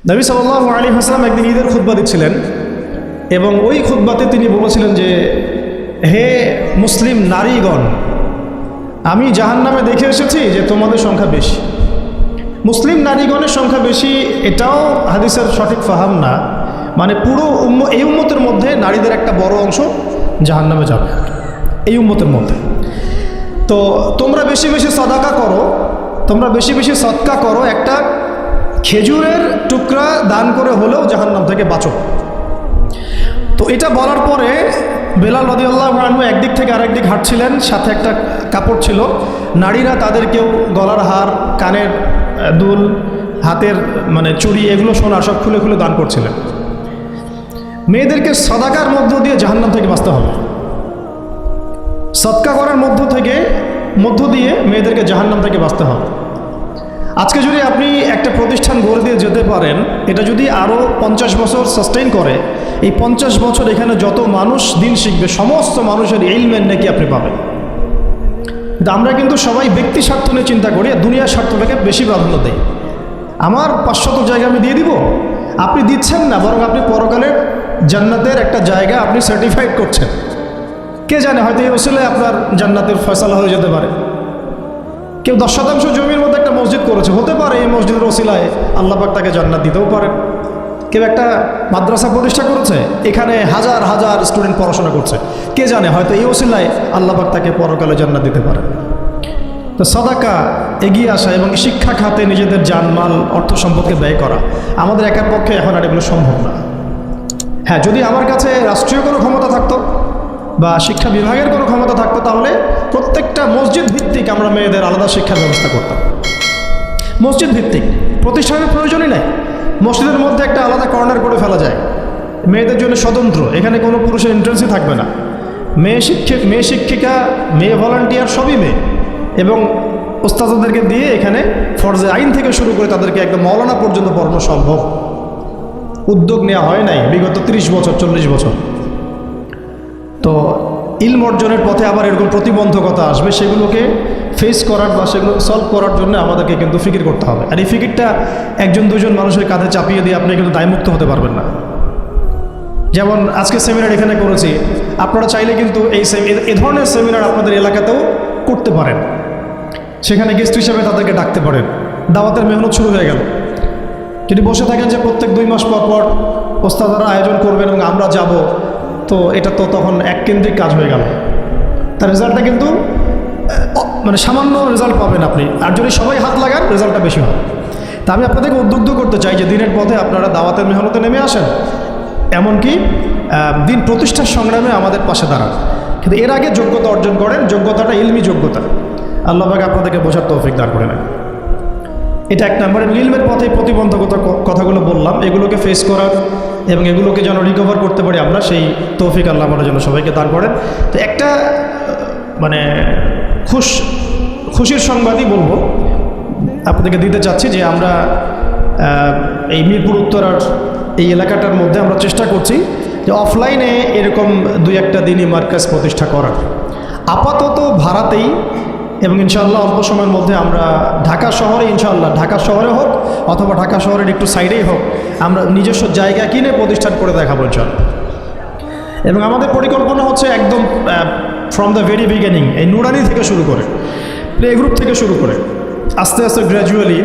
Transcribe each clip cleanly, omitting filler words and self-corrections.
নবী সাল্লাল্লাহু আলাইহি ওয়াসাল্লাম একদিন ঈদের খুতবা দিচ্ছিলেন এবং ওই খুতবাতে তিনি বলেছিলেন যে, হে মুসলিম নারীগণ, আমি জাহান্নামে দেখে এসেছি যে তোমাদের সংখ্যা বেশি। মুসলিম নারীগণের সংখ্যা বেশি এটাও হাদিসের সঠিক ফাহাম না, মানে পুরো এই উম্মতের মধ্যে নারীদের একটা বড় অংশ জাহান্নামে যাবে এই উম্মতের মধ্যে। তো তোমরা বেশি বেশি সাদাকা করো, তোমরা বেশি বেশি সদকা করো, একটা খেজুরের টুকরা দান করে হলেও জাহান্নাম থেকে বাঁচো। তো এটা বলার পরে বেলাল রাদিয়াল্লাহু আনহু একদিক থেকে আরেক দিক হাঁটছিলেন, সাথে একটা কাপড় ছিল। নারীরা তাদের কেউ গলার হার, কানের দুল, হাতের মানে চুড়ি, এগুলো সোনার সব খুলে খুলে দান করছিলেন। মেয়েদেরকে সাদাকার মধ্য দিয়ে জাহান্নাম থেকে বাঁচতে হবে, সদকা করার মধ্য দিয়ে মেয়েদেরকে জাহান্নাম থেকে বাঁচতে হবে। আজকে যদি আপনি একটা প্রতিষ্ঠান গড়ে দিয়ে যেতে পারেন, এটা যদি আরও 50 বছর সাস্টেইন করে, এই 50 বছর এখানে যত মানুষ দিন শিখবে সমস্ত মানুষের ইলমের নাকি আপনি পাবেন। কিন্তু আমরা কিন্তু সবাই ব্যক্তি স্বার্থ নিয়ে চিন্তা করি আর দুনিয়ার স্বার্থটাকে বেশি প্রাধান্য দেই। আমার 500 জায়গা আমি দিয়ে দিব, আপনি দিচ্ছেন না, বরং আপনি পরকালের জান্নাতের একটা জায়গা আপনি সার্টিফাইড করছেন। কে জানে, হয়তো এই ওসিলায় আপনার জান্নাতের ফয়সালা হয়ে যেতে পারে। কেউ 10% জমির মধ্যে একটা মসজিদ করেছে, হতে পারে এই মসজিদের ওসিলায় আল্লাহ পাক তাকে জান্নাত দিতেও পারেন। কেউ একটা মাদ্রাসা প্রতিষ্ঠা করেছে, এখানে হাজার হাজার স্টুডেন্ট পড়াশোনা করছে, কে জানে হয়তো এই ওসিলায় আল্লাহ পাক তাকে পরকালে জান্নাত দিতে পারেন। তো সাদাকা, এগিয়ে আসা এবং শিক্ষা খাতে নিজেদের জানমাল অর্থ সম্পদকে ব্যয় করা আমাদের একার পক্ষে এখন আর এগুলো সম্ভব না। হ্যাঁ, যদি আমার কাছে রাষ্ট্রীয় কোনো ক্ষমতা থাকতো বা শিক্ষা বিভাগের কোনো ক্ষমতা থাকতো, তাহলে প্রত্যেকটা মসজিদ ভিত্তিক আমরা মেয়েদের আলাদা শিক্ষার ব্যবস্থা করতাম। মসজিদ ভিত্তিক প্রতিষ্ঠানের প্রয়োজনই নাই, মসজিদের মধ্যে একটা আলাদা কর্নার করে ফেলা যায় মেয়েদের জন্য স্বতন্ত্র, এখানে কোনো পুরুষের এন্ট্রেন্সই থাকবে না। মেয়ে শিক্ষিকা, মেয়ে ভলান্টিয়ার সবই মেয়ে, এবং ওস্তাদদেরকে দিয়ে এখানে ফরজে আইন থেকে শুরু করে তাদেরকে একদম মৌলানা পর্যন্ত পড়ানো সম্ভব। উদ্যোগ নেওয়া হয় নাই বিগত 30 বছর 40 বছর। তো ইলম অর্জনের পথে আবার এরকম প্রতিবন্ধকতা আসবে, সেগুলোকে ফেস করার বা সেগুলো সলভ করার জন্য আমাদেরকে কিন্তু ফিকির করতে হবে। আর এই ফিকিরটা একজন দুজন মানুষের কাঁধে চাপিয়ে দিয়ে আপনি কিন্তু দায়মুক্ত হতে পারবেন না। যেমন আজকে সেমিনার এখানে করেছি, আপনারা চাইলে কিন্তু এই ধরনের সেমিনার আপনাদের এলাকাতেও করতে পারেন, সেখানে গেস্ট হিসেবে তাদেরকে ডাকতে পারেন। দাওয়াতের মেহনত শুরু হয়ে গেল। যদি বসে থাকেন যে প্রত্যেক 2 মাস পর পর ওস্তাদরা আয়োজন করবেন এবং আমরা যাব, তো এটা তো তখন এককেন্দ্রিক কাজ হয়ে গেল। তার রেজাল্টটা কিন্তু মানে সামান্য রেজাল্ট পাবেন আপনি, আর যদি সবাই হাত লাগান রেজাল্টটা বেশি হয়। তা আমি আপনাদেরকে উদ্বুদ্ধ করতে চাই যে দিনের পথে আপনারা দাওয়াতের মেহনতে নেমে আসেন, এমনকি দিন প্রতিষ্ঠার সংগ্রামে আমাদের পাশে দাঁড়ান। কিন্তু এর আগে যোগ্যতা অর্জন করেন, যোগ্যতাটা ইলমি যোগ্যতা। আল্লাহ পাক আপনাদেরকে বোঝার তৌফিক দান করে নেন। এটা এক নম্বর। এবং ইলমের পথে প্রতিবন্ধকতার কথাগুলো বললাম, এগুলোকে ফেস করার এবং এগুলোকে যেন রিকভার করতে পারি আমরা, সেই তৌফিক আল্লাহ আমাদের জন্য সবাইকে দান করেন। তো একটা মানে খুশির সংবাদই বলবো আপনাদেরকে দিতে চাচ্ছি যে আমরা এই মিরপুর উত্তরার এই এলাকাটার মধ্যে আমরা চেষ্টা করছি যে অফলাইনে এরকম 2-1টা দিনই মার্কাজ প্রতিষ্ঠা করার। আপাতত ভাড়াতেই, এবং ইনশাআল্লাহ অল্প সময়ের মধ্যে আমরা ঢাকা শহরে, ইনশাআল্লাহ ঢাকা শহরে হোক অথবা ঢাকা শহরের একটু সাইডেই হোক, আমরা নিজস্ব জায়গা কিনে প্রতিষ্ঠান করে দেখাবো ইনশাআল্লাহ। এবং আমাদের পরিকল্পনা হচ্ছে একদম ফ্রম দ্য ভেরি বিগিনিং, এই নুরানি থেকে শুরু করে, প্লে গ্রুপ থেকে শুরু করে আস্তে আস্তে গ্র্যাজুয়ালি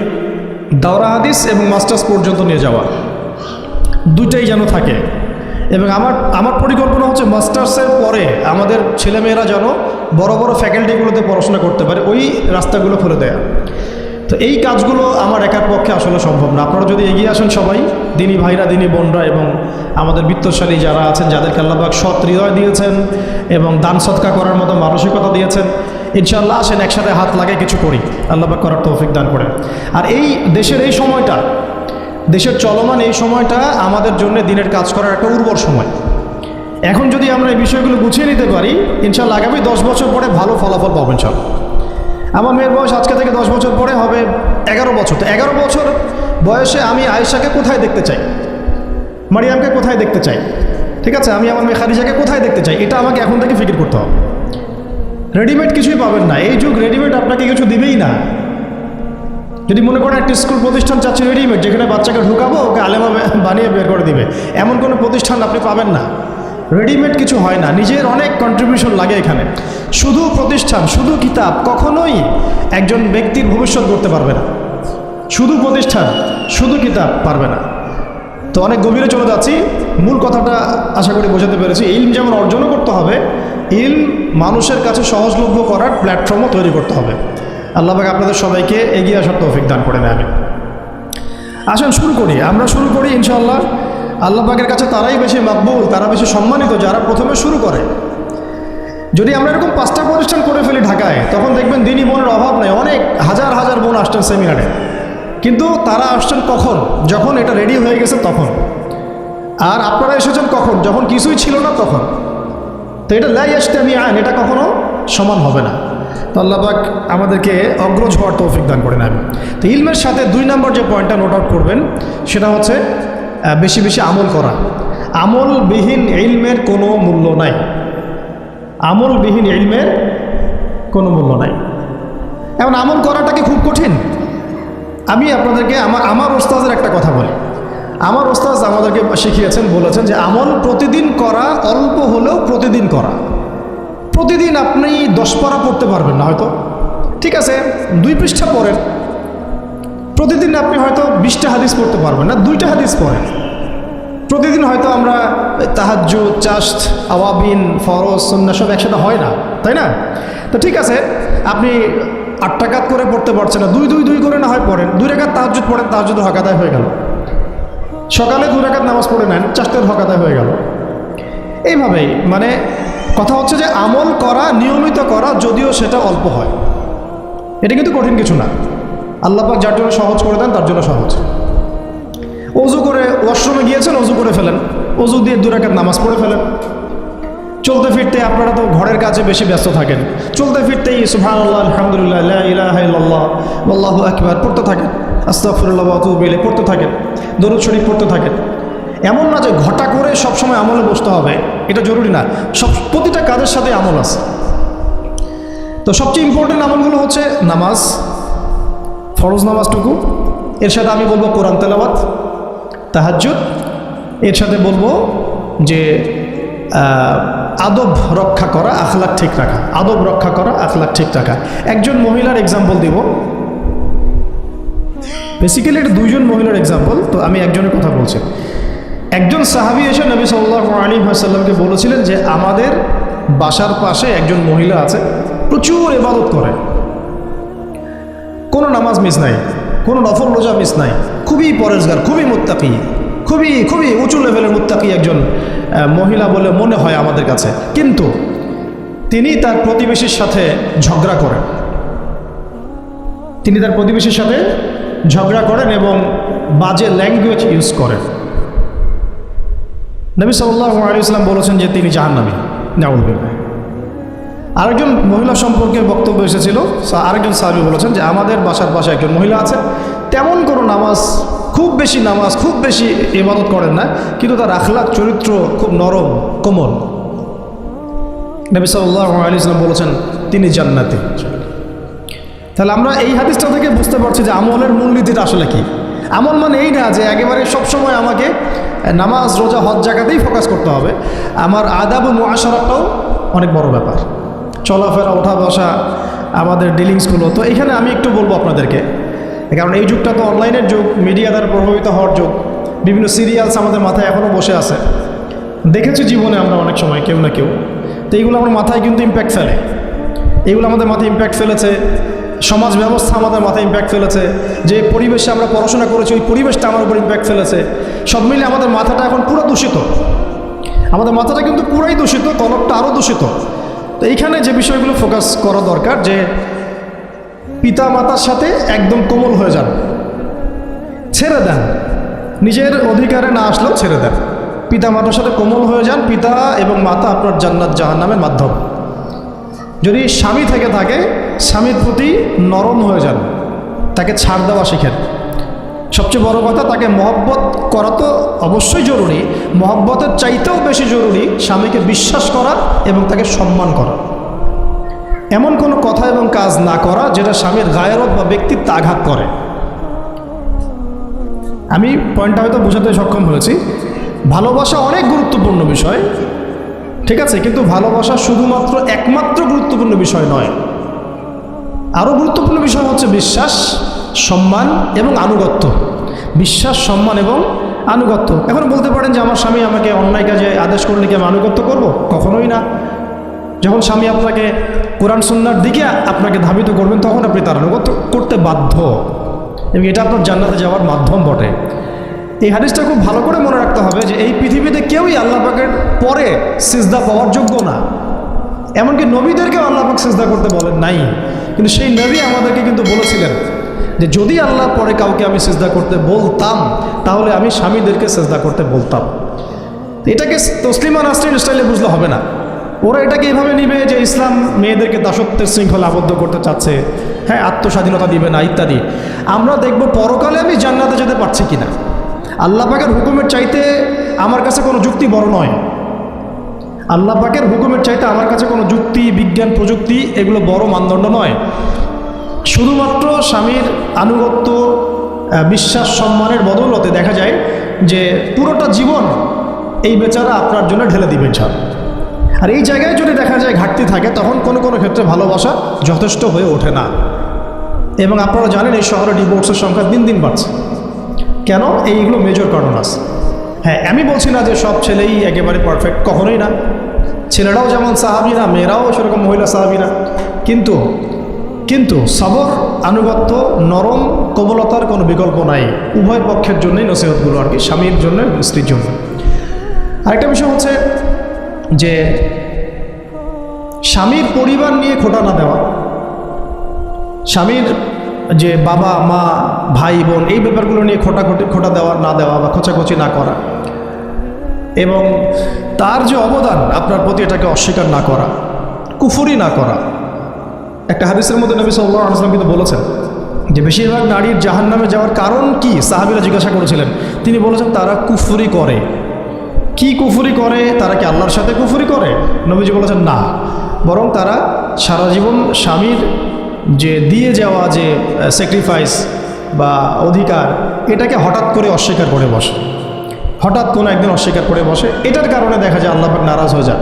দাওরা হাদিস এবং মাস্টার্স পর্যন্ত নিয়ে যাওয়া, দুইটাই যেন থাকে। এবং আমার পরিকল্পনা হচ্ছে মাস্টার্সের পরে আমাদের ছেলেমেয়েরা যেন বড় বড় ফ্যাকাল্টিগুলোতে পড়াশোনা করতে পারে, ওই রাস্তাগুলো খুলে দেয়া। তো এই কাজগুলো আমার একার পক্ষে আসলে সম্ভব না। আপনারা যদি এগিয়ে আসেন সবাই, দিনী ভাইরা, দিনী বোনরা এবং আমাদের বিত্তশালী যারা আছেন, যাদেরকে আল্লাহ পাক সৎ হৃদয় দিয়েছেন এবং দান সৎকা করার মতো মানসিকতা দিয়েছেন, ইনশাআল্লাহ আসেন একসাথে হাত লাগায় কিছু করি, আল্লাহ পাক করার তৌফিক দান করেন। আর এই দেশের এই সময়টা, দেশের চলমান এই সময়টা আমাদের জন্য দিনের কাজ করার একটা উর্বর সময়। এখন যদি আমরা এই বিষয়গুলো গুছিয়ে নিতে পারি, ইনশাআল্লাহ আগামী 10 বছর পরে ভালো ফলাফল পাবেন সব। আমার মেয়ের বয়স আজকে থেকে 10 বছর পরে হবে 11 বছর। তো 11 বছর বয়সে আমি আয়েশাকে কোথায় দেখতে চাই, মারিয়ামকে কোথায় দেখতে চাই, ঠিক আছে, আমি আমার মেয়ে খাদিজাকে কোথায় দেখতে চাই, এটা আমাকে এখন থেকে ফিকির করতে হবে। রেডিমেড কিছুই পাবেন না, এই যুগ রেডিমেড আপনাকে কিছু দিবেই না। যদি মনে করেন একটা স্কুল প্রতিষ্ঠান চাচ্ছে রেডিমেড, যেখানে বাচ্চাকে ঢুকাবো ওকে আলেমা বানিয়ে বের করে দিবে, এমন কোনো প্রতিষ্ঠান আপনি পাবেন না। রেডিমেড কিছু হয় না, নিজের অনেক কন্ট্রিবিউশন লাগে এখানে। শুধু প্রতিষ্ঠান, শুধু কিতাব কখনোই একজন ব্যক্তির ভবিষ্যৎ গড়তে পারবে না। শুধু প্রতিষ্ঠান, শুধু কিতাব পারবে না। তো অনেক গভীরে চলে যাচ্ছি, মূল কথাটা আশা করি বোঝাতে পেরেছি। ইলম যেমন অর্জনও করতে হবে, ইলম মানুষের কাছে সহজলভ্য করার প্ল্যাটফর্মও তৈরি করতে হবে। আল্লাহ পাক আপনাদের সবাইকে এগিয়ে আসার তৌফিক দান করে নেবেন। আসুন শুরু করি, আমরা শুরু করি ইনশাআল্লাহ। আল্লাহ পাকের কাছে তারাই বেশি মাকবুল, তারা বেশি সম্মানিত যারা প্রথমে শুরু করে। যদি আমরা এরকম 5টা প্রতিষ্ঠান করে ফেলি ঢাকায়, তখন দেখবেন দিনই বোনের অভাব নেই। অনেক হাজার হাজার বোন আসছেন সেমিনারে, কিন্তু তারা আসছেন কখন? যখন এটা রেডি হয়ে গেছে তখন। আর আপনারা এসেছেন কখন? যখন কিছুই ছিল না তখন। তো এটা লা ইয়াজতামিআন, এটা কখনো সমান হবে না। তো আল্লাহ পাক আমাদেরকে অগ্রজ হওয়ার তৌফিক দান করে নেন। তো ইলমের সাথে 2 নম্বর যে পয়েন্টটা নোট আউট করবেন সেটা হচ্ছে বেশি বেশি আমল করা। আমলবিহীন ইলমের কোনো মূল্য নাই। আমলবিহীন ইলমের কোনো মূল্য নাই। এখন আমল করাটা কি খুব কঠিন? আমি আপনাদেরকে আমার ওস্তাদের একটা কথা বলি। আমার ওস্তাদ আমাদেরকে শিখিয়েছেন, বলেছেন যে আমল প্রতিদিন করা, অল্প হলেও প্রতিদিন করা। প্রতিদিন আপনি 10 পারা পড়তে পারবেন না হয়তো, ঠিক আছে 2 পৃষ্ঠা পড়েন। প্রতিদিন আপনি হয়তো 20টা হাদিস পড়তে পারবেন না, 2টা হাদিস পড়েন। প্রতিদিন হয়তো আমরা তাহাজ্জুদ, চাশত, আওয়াবিন, ফরজ, সুন্নাহ সব একসাথে হয় না, তাই না? তো ঠিক আছে, আপনি 8 রাকাত করে পড়তে পারছেন না, 2 করে না হয় পড়েন। 2 রাকাত তাহাজ্জুদ পড়েন, তাহাজ্জুদের হক আদায় হয়ে গেল। সকালে 2 রাকাত নামাজ পড়ে নেন, চাশতের হক আদায় হয়ে গেল। এইভাবেই মানে কথা হচ্ছে যে আমল করা, নিয়মিত করা, যদিও সেটা অল্প হয়, এটা কিন্তু কঠিন কিছু না। আল্লাহ পাক যার জন্য সহজ করে দেন তার জন্য সহজ। অজু করে ওয়াশরুমে গিয়েছেন, অজু করে ফেলেন, অজু দিয়ে 2 রাকাত নামাজ পড়ে ফেলেন। চলতে ফিরতে, আপনারা তো ঘরের কাছে বেশি ব্যস্ত থাকেন, চলতে ফিরতেই সুবহানাল্লাহ, আলহামদুলিল্লাহ, লা ইলাহা ইল্লাল্লাহ, আল্লাহু আকবার পড়তে থাকেন, আস্তাগফিরুল্লাহ ওয়া আতুবু ইলাইহি পড়তে থাকেন, দরুদ শরীফ পড়তে থাকেন। এমন না যে ঘটা করে সবসময় আমলে বসতে হবে, এটা জরুরি না। প্রতিটা কাজের সাথে আমল আছে। তো সবচেয়ে ইম্পর্টেন্ট আমলগুলো হচ্ছে নামাজ, ফরজ নামাজটুকু, এর সাথে আমি বলবো কোরআন তেলাওয়াত, তাহাজ্জুদ, এর সাথে বলবো যে আদব রক্ষা করা, আখলাক ঠিক রাখা। আদব রক্ষা করা, আখলাক ঠিক রাখা। একজন মহিলার এক্সাম্পল দিব, বেসিক্যালি এটা 2জন মহিলার এক্সাম্পল। তো আমি একজনের কথা বলছি। একজন সাহাবী এসে নবী সাল্লাল্লাহু আলাইহি ওয়াসাল্লামকে বলেছিলেন যে আমাদের বাসার পাশে একজন মহিলা আছে, প্রচুর ইবাদত করে, কোনো নামাজ মিস নাই, কোনো নফল রোজা মিস নাই, খুবই পরেজগার, খুবই মুত্তাকি, খুবই উঁচু লেভেলের মুত্তাকি একজন মহিলা বলে মনে হয় আমাদের কাছে। কিন্তু তিনি তার প্রতিবেশীর সাথে ঝগড়া করেন। তিনি তার প্রতিবেশীর সাথে ঝগড়া করেন এবং বাজে ল্যাঙ্গুয়েজ ইউজ করেন। নবী সাল্লাল্লাহু আলাইহি ওয়াসাল্লাম বলেছেন যে তিনি জাহান্নামী, নাউযুবিল্লাহ। আরেকজন মহিলা সম্পর্কে বক্তব্য এসেছিল, আরেকজন সাহাবী বলেছেন যে আমাদের বাসার পাশে একজন মহিলা আছে, তেমন কোনো নামাজ, খুব বেশি ইবাদত করেন না, কিন্তু তার আখলাক, চরিত্র খুব নরম, কোমল। নবী সাল্লাল্লাহু আলাইহি ওয়াসাল্লাম বলেছেন তিনি জান্নাতি। তাহলে আমরা এই হাদিসটা থেকে বুঝতে পারছি যে আমলের মূলনীতিটা আসলে কি। আমল মানে এই না যে একেবারে সবসময় আমাকে নামাজ, রোজা, হজ জায়গাতেই ফোকাস করতে হবে। আমার আদাব ও মুআশারাটাও অনেক বড় ব্যাপার, চলাফেরা, ওঠা বসা, আমাদের ডিলিংসগুলো। তো এখানে আমি একটু বলবো আপনাদেরকে, কারণ এই যুগটা তো অনলাইনের যুগ, মিডিয়া দ্বারা প্রভাবিত হওয়ার যুগ। বিভিন্ন সিরিয়ালস আমাদের মাথায় এখনও বসে আছে, দেখেছি জীবনে আমরা অনেক সময় কেউ না কেউ। তো এইগুলো আমার মাথায় কিন্তু ইম্প্যাক্ট ফেলে, এইগুলো আমাদের মাথায় ইম্প্যাক্ট ফেলেছে। সমাজ ব্যবস্থা আমাদের মাথায় ইম্প্যাক্ট ফেলেছে, যে পরিবেশে আমরা পড়াশোনা করেছি ওই পরিবেশটা আমার উপর ইম্প্যাক্ট ফেলেছে। সব মিলে আমাদের মাথাটা এখন পুরো দূষিত, আমাদের মাথাটা কিন্তু পুরাই দূষিত, কলবটা আরও দূষিত। তো এইখানে যে বিষয়গুলো ফোকাস করা দরকার, যে পিতা মাতার সাথে একদম কোমল হয়ে যান, ছেড়ে দেন, নিজের অধিকারে না আসলেও ছেড়ে দেন, পিতা মাতার সাথে কোমল হয়ে যান। পিতা এবং মাতা আপনার জান্নাত জাহান্নামের মাধ্যম। যদি স্বামী থেকে থাকে, স্বামীর প্রতি নরম হয়ে যান, তাকে ছাড় দেওয়া শিখেন। সবচেয়ে বড় কথা, তাকে মহব্বত করা তো অবশ্যই জরুরি, মহব্বতের চাইতেও বেশি জরুরি স্বামীকে বিশ্বাস করা এবং তাকে সম্মান করা। এমন কোনো কথা এবং কাজ না করা যেটা স্বামীর গায়রত বা ব্যক্তিত্বে আঘাত করে। আমি পয়েন্টটা হয়তো বোঝাতে সক্ষম হয়েছি। ভালোবাসা অনেক গুরুত্বপূর্ণ বিষয়, ঠিক আছে, কিন্তু ভালোবাসা শুধুমাত্র একমাত্র গুরুত্বপূর্ণ বিষয় নয়। আরও গুরুত্বপূর্ণ বিষয় হচ্ছে বিশ্বাস, সম্মান এবং আনুগত্য। বিশ্বাস, সম্মান এবং আনুগত্য। এখন বলতে পারেন যে আমার স্বামী আমাকে অন্যায় কাজে আদেশ করলে কি আমি আনুগত্য করব? কখনোই না। যখন স্বামী আপনাকে কোরআন সুন্নাহর দিকে আপনাকে ধাবিত করবেন, তখন আপনি তার আনুগত্য করতে বাধ্য, এবং এটা আপনার জান্নাতে যাওয়ার মাধ্যম বটে। এই হাদিসটা খুব ভালো করে মনে রাখতে হবে যে এই পৃথিবীতে কেউই আল্লাহ পাকের পরে সিজদা পাওয়ার যোগ্য না। এমনকি নবীদেরকেও আল্লাহ পাক সিজদা করতে বলেন নাই, কিন্তু সেই নবী আমাদেরকে কিন্তু বলেছিলেন যে যদি আল্লাহ পরে কাউকে আমি সিজদা করতে বলতাম, তাহলে আমি স্বামীদেরকে সিজদা করতে বলতাম। এটাকে তসলিমা নাসরিন স্টাইলে বুঝলে হবে না। ওরা এটাকে এইভাবে নিবে যে ইসলাম মেয়েদেরকে দাসত্বের শৃঙ্খলা আবদ্ধ করতে চাচ্ছে, হ্যাঁ, আত্মস্বাধীনতা দিবে না ইত্যাদি। আমরা দেখব পরকালে আমি জান্নাতে যেতে পারছি কিনা। আল্লাহ পাকের হুকুমের চাইতে আমার কাছে কোনো যুক্তি বড় নয়। আল্লাহ পাকের হুকুমের চাইতে আমার কাছে কোনো যুক্তি, বিজ্ঞান, প্রযুক্তি এগুলো বড় মানদণ্ড নয়। শুধুমাত্র স্বামীর আনুগত্য, বিশ্বাস, সম্মানের বদৌলতে দেখা যায় যে পুরোটা জীবন এই বেচারা আপনার জন্য ঢেলে দিবে ছাড়। আর এই জায়গায় যদি দেখা যায় ঘাটতি থাকে, তখন কোনো কোনো ক্ষেত্রে ভালোবাসা যথেষ্ট হয়ে ওঠে না। এবং আপনারা জানেন এই শহরে ডিভোর্সের সংখ্যা দিন দিন বাড়ছে। কেন? এইগুলো মেজর কারণ আছে। হ্যাঁ, আমি বলছি না যে সব ছেলেই একেবারে পারফেক্ট, কখনোই না। ছেলেরাও যেমন সাহাবী না, মেয়েরাও সেরকম মহিলা সাহাবী না। কিন্তু সবর, আনুগত্য, নরম কোমলতার কোনো বিকল্প নাই। উভয় পক্ষের জন্যই নসিহতগুলো আর কি, স্বামীর জন্য, স্ত্রীর জন্য। আরেকটা বিষয় হচ্ছে যে স্বামীর পরিবার নিয়ে খোঁটা না দেওয়া। স্বামীর যে বাবা মা, ভাই বোন, এই ব্যাপারগুলো নিয়ে খোঁটা দেওয়া না দেওয়া বা খোঁচাখুচি না করা, এবং তার যে অবদান আপনার প্রতি, এটাকে অস্বীকার না করা, কুফরি না করা। একটা হাদিসের মধ্যে নবী সাল্লাল্লাহু আলাইহি ওয়াসাল্লাম কিন্তু বলেছেন যে বেশিরভাগ নারীর জাহান্নামে যাওয়ার কারণ কি? সাহাবীরা জিজ্ঞাসা করেছিলেন, তিনি বলেছেন তারা কুফরি করে। কি কুফরি করে? তারা কি আল্লাহর সাথে কুফরি করে? নবীজি বলেছেন না, বরং তারা সারা জীবন স্বামীর যে দিয়ে যাওয়া যে স্যাক্রিফাইস বা অধিকার, এটাকে হঠাৎ করে অস্বীকার করে বসে, হঠাৎ কোনো একদিন অস্বীকার করে বসে। এটার কারণে দেখা যায় আল্লাহ পাক নারাজ হয়ে যায়।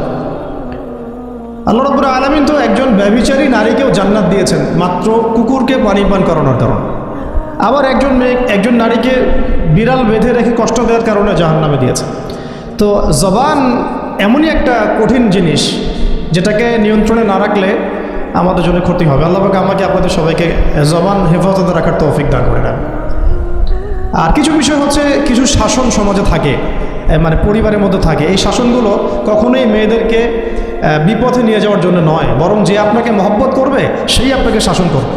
আল্লাহ রাব্বুল আলামিন তো একজন ব্যভিচারী নারীকেও জান্নাত দিয়েছেন মাত্র কুকুরকে পানি পান করানোর কারণে। আবার একজন নারীকে বিড়াল বেঁধে রেখে কষ্ট দেওয়ার কারণে জাহান্নামে দিয়েছে। তো জবান এমনই একটা কঠিন জিনিস, যেটাকে নিয়ন্ত্রণে না রাখলে আমাদের জন্য ক্ষতি হবে। আল্লাহ পাক আমাকে, আপনাদের সবাইকে জবান হেফাজতে রাখার তৌফিক দান করে দেন। আর কিছু বিষয় হচ্ছে, কিছু শাসন সমাজে থাকে, মানে পরিবারের মধ্যে থাকে। এই শাসনগুলো কখনোই মেয়েদেরকে বিপথে নিয়ে যাওয়ার জন্য নয়, বরং যে আপনাকে মহব্বত করবে সেই আপনাকে শাসন করবে।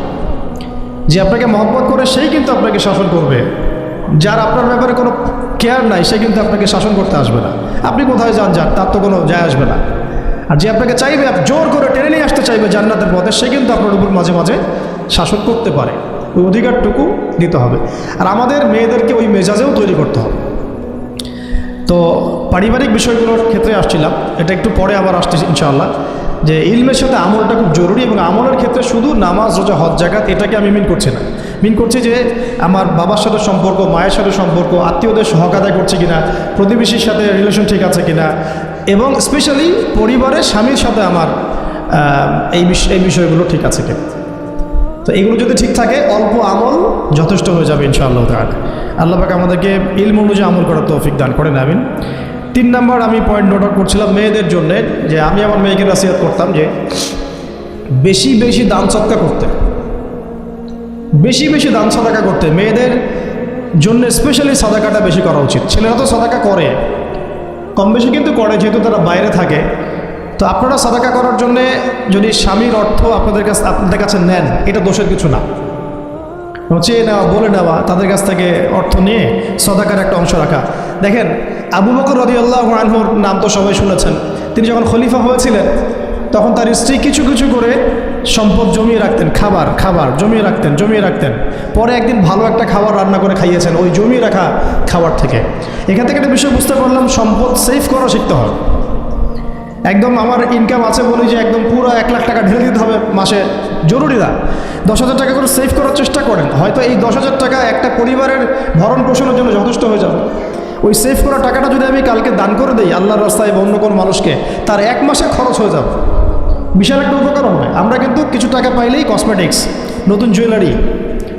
যে আপনাকে মহব্বত করে সেই কিন্তু আপনাকে শাসন করবে। যার আপনার ব্যাপারে কোনো কেয়ার নাই, সে কিন্তু আপনাকে শাসন করতে আসবে না। আপনি কোথায় যান, তার তো কোনো যায় আসবে না। আর যে আপনাকে চাইবে, জোর করে টেনে নিয়ে আসতে চাইবে জান্নাতের পথে, সে কিন্তু আপনার উপর মাঝে মাঝে শাসন করতে পারে। ওই অধিকারটুকু দিতে হবে। আর আমাদের মেয়েদেরকে ওই মেজাজেও তৈরি করতে হবে। তো পারিবারিক বিষয়গুলোর ক্ষেত্রে আসছিলাম, এটা একটু পরে আবার আসতেছি ইনশাআল্লাহ, যে ইলমের সাথে আমলটা খুব জরুরি। এবং আমলের ক্ষেত্রে শুধু নামাজ, রোজা, হজ, যাকাত এটাকে আমি মিন করছি না। মিন করছি যে আমার বাবার সাথে সম্পর্ক, মায়ের সাথে সম্পর্ক, আত্মীয়দের হক আদায় করছি কিনা, প্রতিবেশীর সাথে রিলেশন ঠিক আছে কিনা, এবং স্পেশালি পরিবারের স্বামীর সাথে আমার এই বিষয়গুলো ঠিক আছে কিনা। তো এগুলো যদি ঠিক থাকে, অল্প আমল যথেষ্ট হয়ে যাবে ইনশাআল্লাহ তাআলা। আল্লাহ পাক আমাদেরকে ইলম অনুযায়ী আমল করার তৌফিক দান করেন, আমিন। 3 নম্বর আমি পয়েন্ট নোট আউট করছিলাম মেয়েদের জন্য, যে আমি আমার মেয়েকে নসিহত করতাম যে বেশি বেশি দান সদকা করতে, বেশি বেশি দান সাদাকা করতে। মেয়েদের জন্য স্পেশালি সাদাকাটা বেশি করা উচিত। ছেলেরা তো সাদাকা করে, কম বেশি কিন্তু করে, যেহেতু তারা বাইরে থাকে। তো আপনারা সাদাকা করার জন্যে যদি স্বামীর অর্থ আপনাদের কাছে নেন, এটা দোষের কিছু না। চেয়ে নেওয়া, বলে নেওয়া, তাদের কাছ থেকে অর্থ নিয়ে সাদাকার একটা অংশ রাখা। দেখেন, আবু বকর রাদিয়াল্লাহু আনহুর নাম তো সবাই শুনেছেন। তিনি যখন খলিফা হয়েছিলেন, তখন তার স্ত্রী কিছু কিছু করে সম্পদ জমিয়ে রাখতেন, খাবার জমিয়ে রাখতেন। পরে একদিন ভালো একটা খাবার রান্না করে খাইয়েছেন ওই জমিয়ে রাখা খাবার থেকে। এখান থেকে একটা বিষয় বুঝতে পারলাম, সম্পদ সেভ করা শিখতে হয়। একদম আমার ইনকাম আছে বলি যে একদম পুরো 1 লাখ টাকা ঢেলে দিতে হবে মাসে জরুরি না। 10,000 টাকা করে সেভ করার চেষ্টা করেন, হয়তো এই 10,000 টাকা একটা পরিবারের ভরণ পোষণের জন্য যথেষ্ট হয়ে যাবে। ওই সেভ করা টাকাটা যদি আমি কালকে দান করে দিই আল্লাহর রাস্তায় বা অন্য কোনো মানুষকে, তার 1 মাসের খরচ হয়ে যাবে, বিশাল একটা উপকার হবে। আমরা কিন্তু কিছু টাকা পাইলেই কসমেটিক্স, নতুন জুয়েলারি,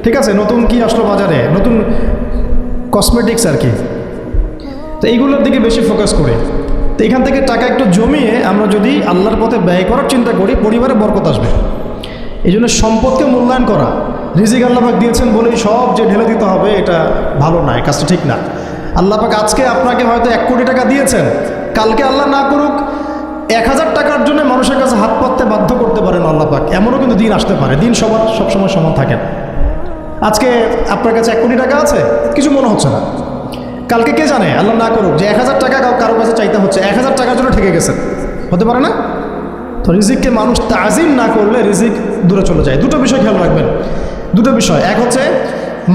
ঠিক আছে, নতুন কি আসলো বাজারে, নতুন কসমেটিক্স আর কি, তো এইগুলোর দিকে বেশি ফোকাস করি। তো এখান থেকে টাকা একটু জমিয়ে আমরা যদি আল্লাহর পথে ব্যয় করার চিন্তা করি, পরিবারে বরকত আসবে। এই জন্য সম্পদকে মূল্যায়ন করা, রিজিক আল্লাহ পাক দিয়েছেন বলেই সব যে ঢেলে দিতে হবে, এটা ভালো না, এই কাজটা ঠিক না। আল্লাহ পাক আজকে আপনাকে হয়তো 1 কোটি টাকা দিয়েছেন, কালকে আল্লাহ না করুক 1,000 টাকার জন্য মানুষের কাছে হাত পাততে বাধ্য করতে পারেন আল্লাহ পাক। এমনও কিন্তু দিন আসতে পারে, দিন সবসময় সমান থাকে না। আজকে আপনার কাছে 1 কোটি টাকা আছে, কিছু মনে হচ্ছে না, কালকে কে জানে, আল্লাহ না করুক যে 1,000 টাকা কারো কাছে চাইতে হচ্ছে, 1,000 টাকার জন্য ঠেকে গেছেন, হতে পারে না? তো রিজিককে মানুষ তাজিম না করলে রিজিক দূরে চলে যায়। দুটো বিষয় খেয়াল রাখবেন, দুটো বিষয়। এক হচ্ছে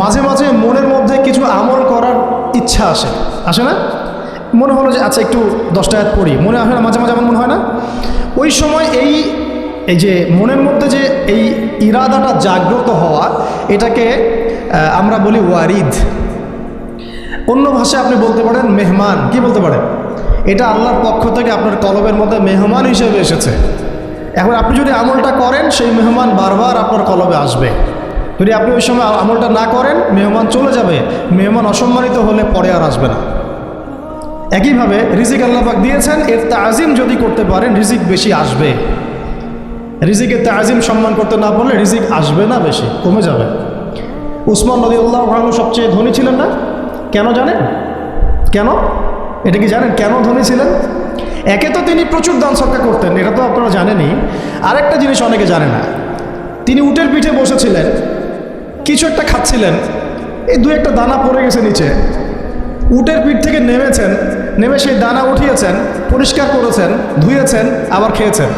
মাঝে মাঝে মনের মধ্যে কিছু আমল করার ইচ্ছা আসে না? মনে হলো যে আচ্ছা একটু 10টা আয়াত পড়ি, মনে আসে না মাঝে মাঝে, এমন মনে হয় না? ওই সময় এই যে মনের মধ্যে যে এই ইরাদাটা জাগ্রত হওয়া, এটাকে আমরা বলি ওয়ারিদ। অন্য ভাষায় আপনি বলতে পারেন মেহমান। কি বলতে পারেন? এটা আল্লাহর পক্ষ থেকে আপনার কলবের মধ্যে মেহমান হিসেবে এসেছে। এখন আপনি যদি আমলটা করেন, সেই মেহমান বারবার আপনার কলবে আসবে। যদি আপনি ওই সময় আমলটা না করেন, মেহমান চলে যাবে, মেহমান অসম্মানিত হলে পরে আর আসবে না। একইভাবে রিজিক আল্লাহ পাক দিয়েছেন, এর তাজিম যদি করতে পারেন রিজিক বেশি আসবে। রিজিকের তাজিম সম্মান করতে না পারলে রিজিক আসবে না, বেশি কমে যাবে। উসমান রাদিয়াল্লাহু আনহু সবচেয়ে ধনী ছিলেন না? কেন জানেন? কেন? এটা কি জানেন কেন ধনী ছিলেন? একে তো তিনি প্রচুর দান সদকা করতেন, এটা তো আপনারা জানেনই। আরেকটা জিনিস অনেকে জানে না, তিনি উটের পিঠে বসেছিলেন, কিছু একটা খাচ্ছিলেন, এই 2-1টা দানা পড়ে গেছে নিচে, উটের পিঠ থেকে নেমেছেন, নেমে সেই দানা উঠিয়েছেন, পরিষ্কার করেছেন, ধুয়েছেন, আবার খেয়েছেন।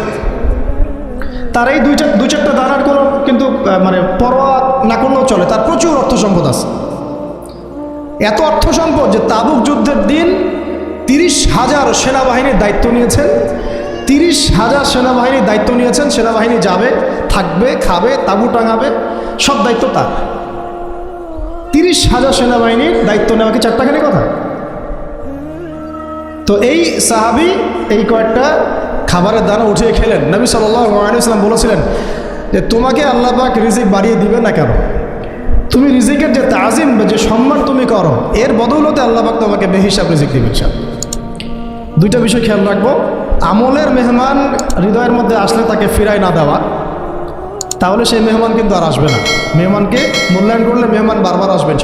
তার এই 2-4টা দানার কোনো কিন্তু মানে পরোয়া না করলেও চলে, তার প্রচুর অর্থ সম্পদ আছে। এত অর্থ সম্পদ যে তাবুক যুদ্ধের দিন 30,000 সেনাবাহিনীর দায়িত্ব নিয়েছেন। 30,000 সেনাবাহিনীর দায়িত্ব নিয়েছেন। সেনাবাহিনী যাবে, থাকবে, খাবে, তাঁবু টাঙাবে, সব দায়িত্ব তার। 30,000 সেনাবাহিনীর দায়িত্ব নেওয়া কি চারটাখানি কথা? তো এই সাহাবী এই কয়েকটা খাবারের দানা উঠিয়ে খেলেন। নবী সাল্লাল্লাহু আলাইহি ওয়াসাল্লাম বলেছিলেন যে তোমাকে আল্লাহ পাক রিজিক বাড়িয়ে দিবে না কেন? তুমি রিজিকের যে তাজিম বা যে সম্মান তুমি করো, এর বদৌলতে আল্লাহ পাক তোমাকে বেহিসাব রিজিক দিবেন। দুইটা বিষয় খেয়াল রাখবো। আমলের মেহমান হৃদয়ের মধ্যে আসলে তাকে ফিরায় না দেওয়া, তাহলে সেই মেহমান কিন্তু আর আসবে না। মেহমানকে মূল্যায়ন করলে মেহমান বারবার আসবেন।